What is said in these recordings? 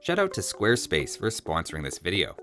Shout out to Squarespace for sponsoring this video.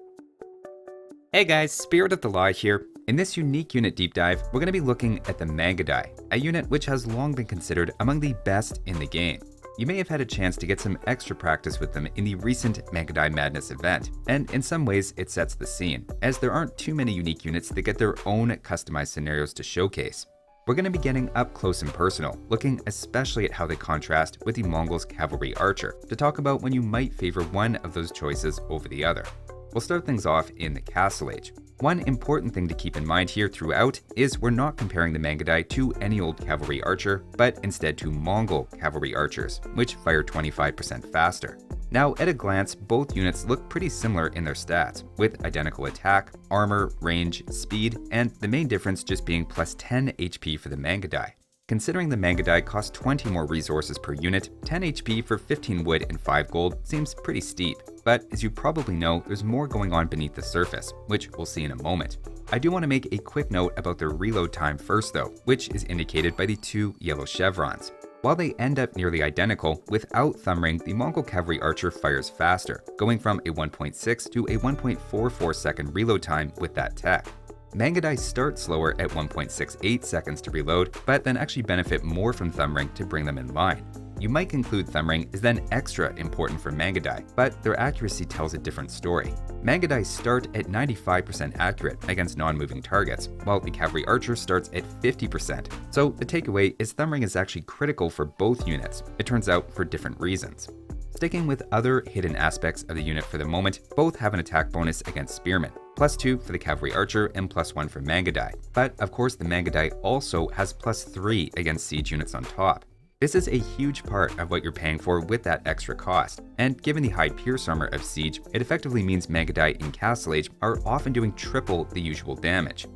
Hey guys, Spirit of the Law here. In this unique unit deep dive, we're going to be looking at the Mangudai, a unit which has long been considered among the best in the game. You may have had a chance to get some extra practice with them in the recent Mangudai Madness event, and in some ways it sets the scene, as there aren't too many unique units that get their own customized scenarios to showcase. We're going to be getting up close and personal, looking especially at how they contrast with the Mongol's Cavalry Archer, to talk about when you might favor one of those choices over the other. We'll start things off in the Castle Age. One important thing to keep in mind here throughout is we're not comparing the Mangudai to any old Cavalry Archer, but instead to Mongol Cavalry Archers, which fire 25% faster. Now, at a glance, both units look pretty similar in their stats, with identical attack, armor, range, speed, and the main difference just being plus 10 HP for the Mangudai. Considering the Mangudai costs 20 more resources per unit, 10 HP for 15 wood and 5 gold seems pretty steep. But as you probably know, there's more going on beneath the surface, which we'll see in a moment. I do want to make a quick note about their reload time first though, which is indicated by the two yellow chevrons. While they end up nearly identical, without thumb ring, the Mongol Cavalry Archer fires faster, going from a 1.6 to a 1.44 second reload time with that tech. Mangudai start slower at 1.68 seconds to reload, but then actually benefit more from thumb ring to bring them in line. You might conclude thumb ring is then extra important for Mangudai, but their accuracy tells a different story. Mangudai start at 95% accurate against non-moving targets, while the Cavalry Archer starts at 50%. So the takeaway is thumb ring is actually critical for both units, it turns out for different reasons. Sticking with other hidden aspects of the unit for the moment, both have an attack bonus against spearmen, +2 for the Cavalry Archer and +1 for Mangudai. But of course the Mangudai also has +3 against siege units on top. This is a huge part of what you're paying for with that extra cost, and given the high pierce armor of siege, it effectively means Mangudai in Castle Age are often doing triple the usual damage.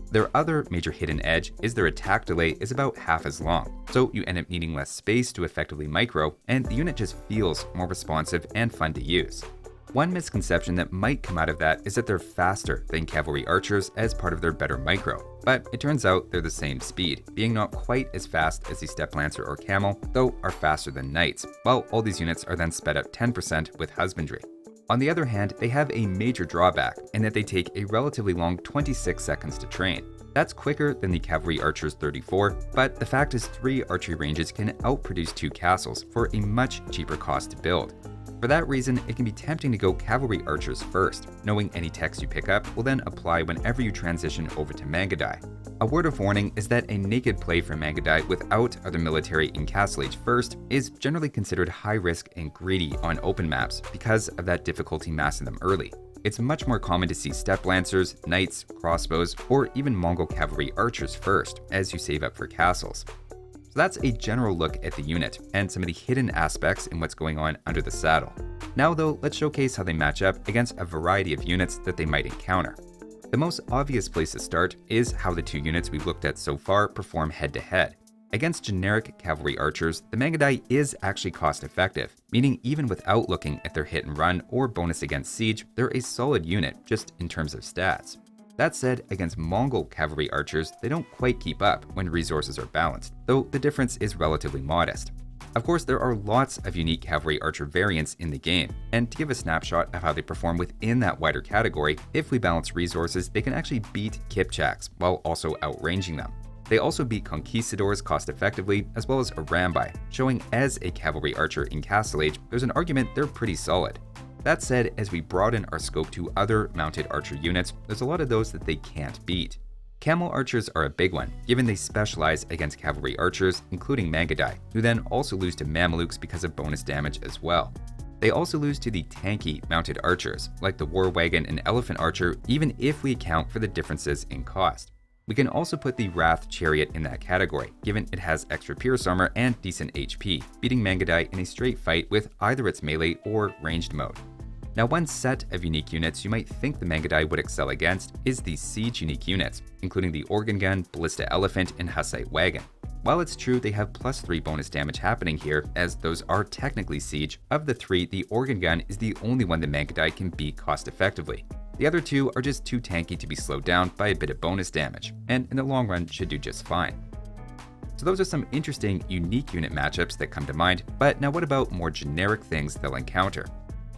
Their other major hidden edge is their attack delay is about half as long, so you end up needing less space to effectively micro, and the unit just feels more responsive and fun to use. One misconception that might come out of that is that they're faster than Cavalry Archers as part of their better micro, but it turns out they're the same speed, being not quite as fast as the Steppe Lancer or Camel, though are faster than Knights, while all these units are then sped up 10% with Husbandry. On the other hand, they have a major drawback in that they take a relatively long 26 seconds to train. That's quicker than the Cavalry Archer's 34, but the fact is 3 archery ranges can outproduce 2 castles for a much cheaper cost to build. For that reason, it can be tempting to go Cavalry Archers first, knowing any techs you pick up will then apply whenever you transition over to Mangudai. A word of warning is that a naked play for Mangudai without other military in Castle Age first is generally considered high risk and greedy on open maps because of that difficulty massing them early. It's much more common to see Steppe Lancers, Knights, Crossbows, or even Mongol Cavalry Archers first as you save up for castles. So that's a general look at the unit and some of the hidden aspects in what's going on under the saddle. Now though, let's showcase how they match up against a variety of units that they might encounter. The most obvious place to start is how the two units we've looked at so far perform head to head. Against generic Cavalry Archers, the Mangudai is actually cost effective, meaning even without looking at their hit and run or bonus against siege, they're a solid unit just in terms of stats. That said, against Mongol Cavalry Archers, they don't quite keep up when resources are balanced, though the difference is relatively modest. Of course, there are lots of unique Cavalry Archer variants in the game, and to give a snapshot of how they perform within that wider category, if we balance resources, they can actually beat Kipchaks while also outranging them. They also beat Conquistadors cost effectively, as well as Arambai, showing as a Cavalry Archer in Castle Age, there's an argument they're pretty solid. That said, as we broaden our scope to other mounted archer units, there's a lot of those that they can't beat. Camel Archers are a big one, given they specialize against Cavalry Archers, including Mangudai, who then also lose to Mamelukes because of bonus damage as well. They also lose to the tanky mounted archers, like the War Wagon and Elephant Archer, even if we account for the differences in cost. We can also put the Wrath Chariot in that category, given it has extra pierce armor and decent HP, beating Mangudai in a straight fight with either its melee or ranged mode. Now, one set of unique units you might think the Mangudai would excel against is the siege unique units, including the Organ Gun, Ballista Elephant, and Hussite Wagon. While it's true they have +3 bonus damage happening here, as those are technically siege, of the 3, the Organ Gun is the only one the Mangudai can beat cost effectively. The other 2 are just too tanky to be slowed down by a bit of bonus damage, and in the long run should do just fine. So those are some interesting, unique unit matchups that come to mind, but now what about more generic things they'll encounter?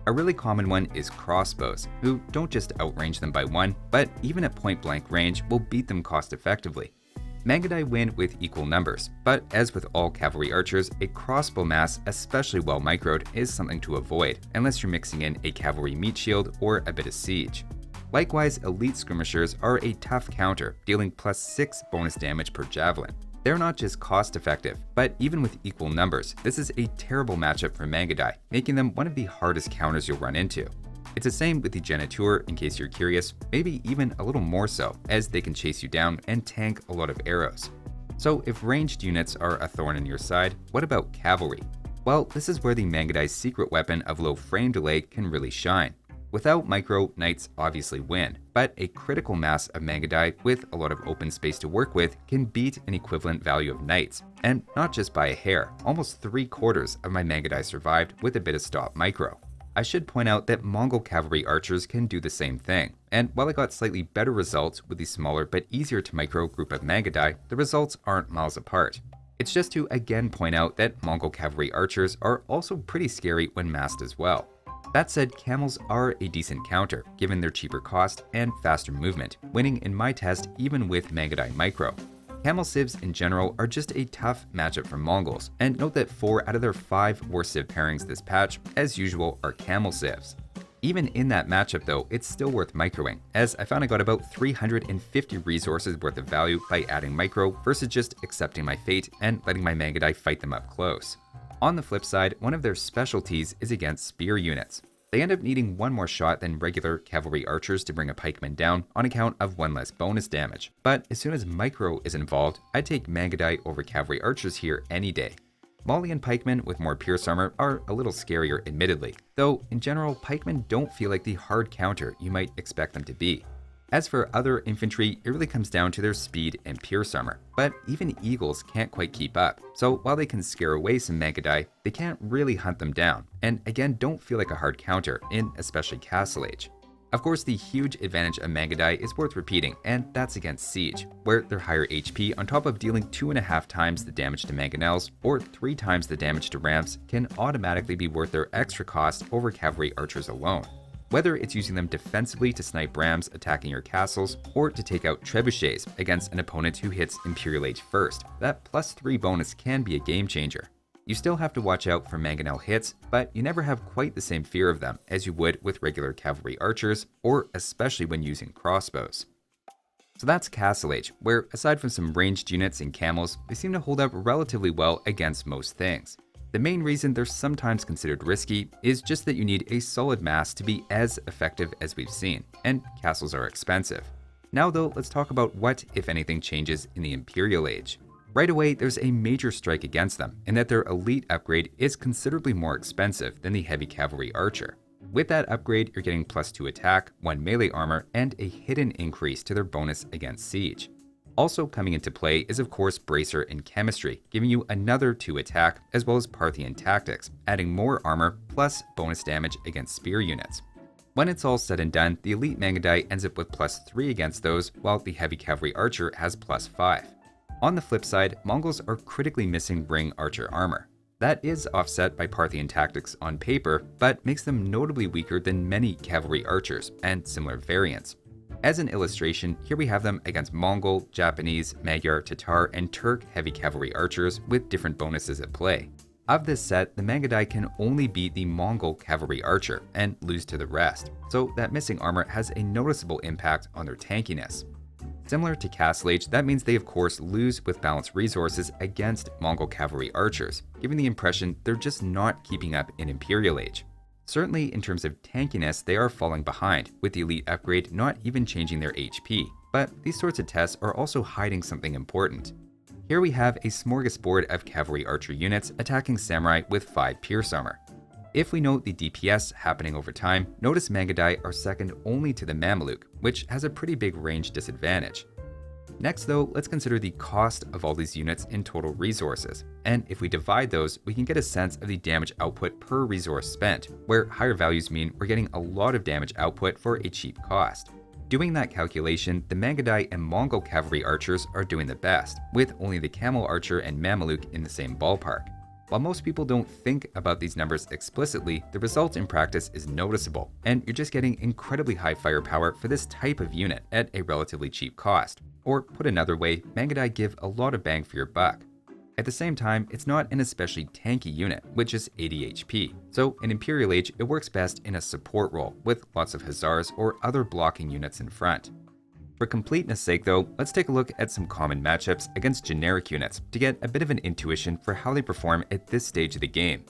A really common one is crossbows, who don't just outrange them by 1, but even at point-blank range will beat them cost-effectively. Mangudai win with equal numbers, but as with all cavalry archers, a crossbow mass, especially well microed, is something to avoid, unless you're mixing in a cavalry meat shield or a bit of siege. Likewise, elite skirmishers are a tough counter, dealing +6 bonus damage per javelin. They're not just cost-effective, but even with equal numbers, this is a terrible matchup for Mangudai, making them one of the hardest counters you'll run into. It's the same with the Geniteur, in case you're curious, maybe even a little more so, as they can chase you down and tank a lot of arrows. So if ranged units are a thorn in your side, what about cavalry? Well, this is where the Mangudai's secret weapon of low frame delay can really shine. Without micro, knights obviously win, but a critical mass of Mangudai with a lot of open space to work with can beat an equivalent value of knights, and not just by a hair. Almost 3/4 of my Mangudai survived with a bit of stop micro. I should point out that Mongol cavalry archers can do the same thing, and while I got slightly better results with the smaller but easier to micro group of Mangudai, the results aren't miles apart. It's just to again point out that Mongol cavalry archers are also pretty scary when massed as well. That said, camels are a decent counter, given their cheaper cost and faster movement, winning in my test even with Mangudai micro. Camel civs in general are just a tough matchup for Mongols, and note that 4 out of their 5 war civ pairings this patch, as usual, are camel civs. Even in that matchup though, it's still worth microing, as I found I got about 350 resources worth of value by adding micro versus just accepting my fate and letting my Mangudai fight them up close. On the flip side, one of their specialties is against spear units. They end up needing 1 more shot than regular cavalry archers to bring a pikeman down on account of 1 less bonus damage. But as soon as micro is involved, I take Mangudai over cavalry archers here any day. Malian pikemen with more pierce armor are a little scarier admittedly, though in general pikemen don't feel like the hard counter you might expect them to be. As for other infantry, it really comes down to their speed and pierce armor, but even eagles can't quite keep up, so while they can scare away some Mangudai, they can't really hunt them down, and again don't feel like a hard counter in especially Castle Age. Of course, the huge advantage of Mangudai is worth repeating, and that's against siege, where their higher HP on top of dealing 2.5 times the damage to mangonels or 3 times the damage to ramps can automatically be worth their extra cost over cavalry archers alone. Whether it's using them defensively to snipe rams attacking your castles, or to take out trebuchets against an opponent who hits Imperial Age first, that +3 bonus can be a game changer. You still have to watch out for mangonel hits, but you never have quite the same fear of them as you would with regular cavalry archers, or especially when using crossbows. So that's Castle Age, where aside from some ranged units and camels, they seem to hold up relatively well against most things. The main reason they're sometimes considered risky is just that you need a solid mass to be as effective as we've seen, and castles are expensive. Now though, let's talk about what, if anything, changes in the Imperial Age. Right away, there's a major strike against them, in that their elite upgrade is considerably more expensive than the heavy cavalry archer. With that upgrade, you're getting +2 attack, 1 melee armor, and a hidden increase to their bonus against siege. Also coming into play is of course Bracer and Chemistry, giving you another 2 attack, as well as Parthian Tactics, adding more armor plus bonus damage against spear units. When it's all said and done, the elite Mangudai ends up with +3 against those, while the heavy cavalry archer has +5. On the flip side, Mongols are critically missing ring archer armor. That is offset by Parthian Tactics on paper, but makes them notably weaker than many cavalry archers and similar variants. As an illustration, here we have them against Mongol, Japanese, Magyar, Tatar, and Turk heavy cavalry archers with different bonuses at play. Of this set, the Mangudai can only beat the Mongol cavalry archer and lose to the rest, so that missing armor has a noticeable impact on their tankiness. Similar to Castle Age, that means they of course lose with balanced resources against Mongol cavalry archers, giving the impression they're just not keeping up in Imperial Age. Certainly in terms of tankiness, they are falling behind, with the elite upgrade not even changing their HP, but these sorts of tests are also hiding something important. Here we have a smorgasbord of cavalry archer units attacking samurai with 5 pierce armor. If we note the DPS happening over time, notice Mangudai are second only to the Mameluke, which has a pretty big range disadvantage. Next though, let's consider the cost of all these units in total resources, and if we divide those, we can get a sense of the damage output per resource spent, where higher values mean we're getting a lot of damage output for a cheap cost. Doing that calculation, the Mangudai and Mongol cavalry archers are doing the best, with only the camel archer and Mameluke in the same ballpark. While most people don't think about these numbers explicitly, the result in practice is noticeable, and you're just getting incredibly high firepower for this type of unit at a relatively cheap cost. Or put another way, Mangudai give a lot of bang for your buck. At the same time, it's not an especially tanky unit, which is 80 HP, so in Imperial Age it works best in a support role with lots of hussars or other blocking units in front. For completeness sake though, let's take a look at some common matchups against generic units to get a bit of an intuition for how they perform at this stage of the game.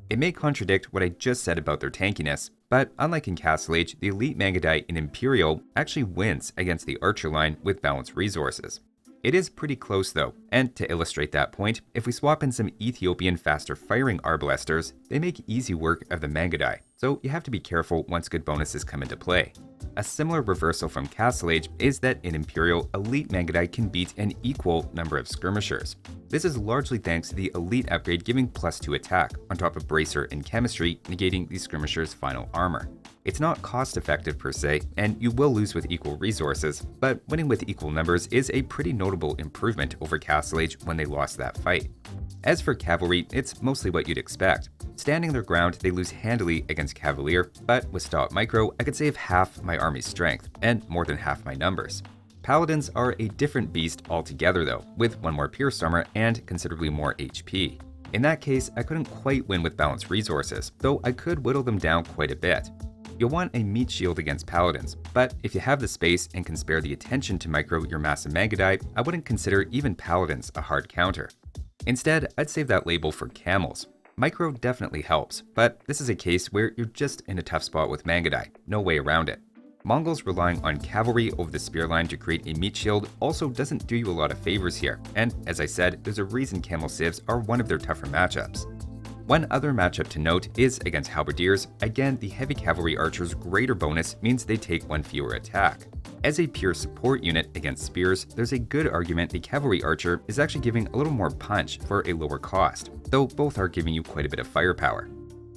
It may contradict what I just said about their tankiness, but unlike in Castle Age, the elite Mangudai in Imperial actually wins against the archer line with balanced resources. It is pretty close though, and to illustrate that point, if we swap in some Ethiopian faster firing arbalesters, they make easy work of the Mangudai, so you have to be careful once good bonuses come into play. A similar reversal from Castle Age is that in Imperial, elite Mangudai can beat an equal number of skirmishers. This is largely thanks to the elite upgrade giving +2 attack, on top of Bracer and Chemistry, negating the skirmisher's final armor. It's not cost effective per se, and you will lose with equal resources, but winning with equal numbers is a pretty notable improvement over Castle Age when they lost that fight. As for Cavalry, it's mostly what you'd expect. Standing their ground, they lose handily against Cavalier, but with Stop Micro, I could save half my army's strength, and more than half my numbers. Paladins are a different beast altogether though, with one more Pierce Armor and considerably more HP. In that case, I couldn't quite win with balanced resources, though I could whittle them down quite a bit. You'll want a meat shield against Paladins, but if you have the space and can spare the attention to micro your massive Mangudai, I wouldn't consider even Paladins a hard counter. Instead, I'd save that label for Camels. Micro definitely helps, but this is a case where you're just in a tough spot with Mangudai, no way around it. Mongols relying on cavalry over the spear line to create a meat shield also doesn't do you a lot of favors here, and as I said, there's a reason camel civs are one of their tougher matchups. One other matchup to note is against halberdiers. Again, the heavy cavalry archer's greater bonus means they take one fewer attack. As a pure support unit against spears, there's a good argument the cavalry archer is actually giving a little more punch for a lower cost, though both are giving you quite a bit of firepower.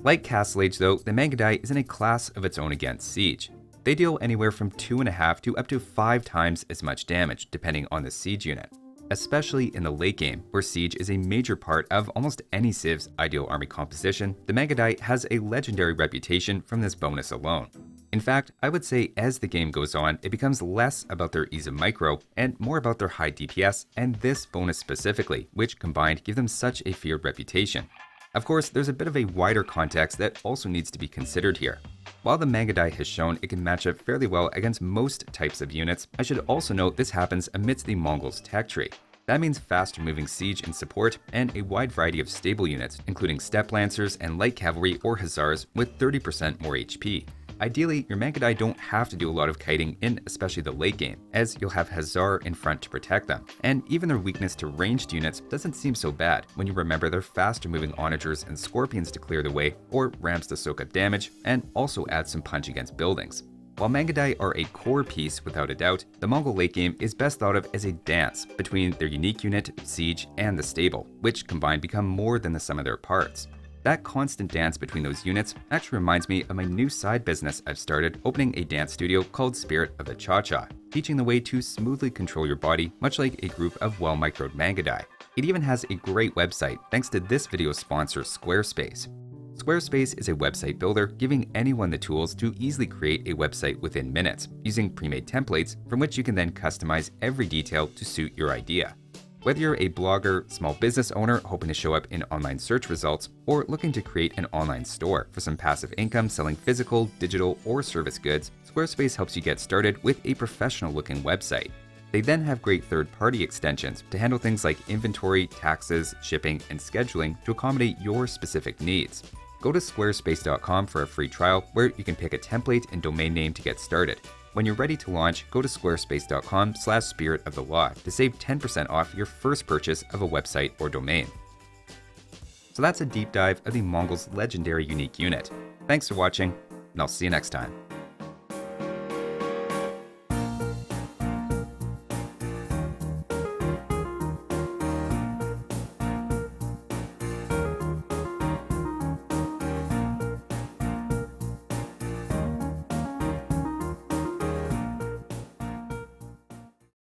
Like Castle Age though, the Mangudai is in a class of its own against siege. They deal anywhere from 2.5 to up to 5 times as much damage depending on the siege unit. Especially in the late game, where siege is a major part of almost any civ's ideal army composition, the Mangudai has a legendary reputation from this bonus alone. In fact, I would say as the game goes on, it becomes less about their ease of micro and more about their high DPS and this bonus specifically, which combined give them such a feared reputation. Of course, there's a bit of a wider context that also needs to be considered here. While the Mangudai has shown it can match up fairly well against most types of units, I should also note this happens amidst the Mongols' tech tree. That means faster moving siege and support, and a wide variety of stable units, including steppe lancers and light cavalry or hussars with 30% more HP. Ideally, your Mangudai don't have to do a lot of kiting in especially the late game, as you'll have Hussar in front to protect them, and even their weakness to ranged units doesn't seem so bad when you remember their faster moving onagers and scorpions to clear the way, or rams to soak up damage, and also add some punch against buildings. While Mangudai are a core piece without a doubt, the Mongol late game is best thought of as a dance between their unique unit, siege, and the stable, which combined become more than the sum of their parts. That constant dance between those units actually reminds me of my new side business I've started, opening a dance studio called Spirit of the Cha-Cha, teaching the way to smoothly control your body, much like a group of well-microed Mangudai. It even has a great website thanks to this video's sponsor, Squarespace. Squarespace is a website builder giving anyone the tools to easily create a website within minutes, using pre-made templates from which you can then customize every detail to suit your idea. Whether you're a blogger, small business owner hoping to show up in online search results, or looking to create an online store for some passive income selling physical, digital, or service goods, Squarespace helps you get started with a professional-looking website. They then have great third-party extensions to handle things like inventory, taxes, shipping, and scheduling to accommodate your specific needs. Go to squarespace.com for a free trial where you can pick a template and domain name to get started. When you're ready to launch, go to squarespace.com/spiritofthelaw to save 10% off your first purchase of a website or domain. So that's a deep dive of the Mongols' legendary unique unit. Thanks for watching, and I'll see you next time.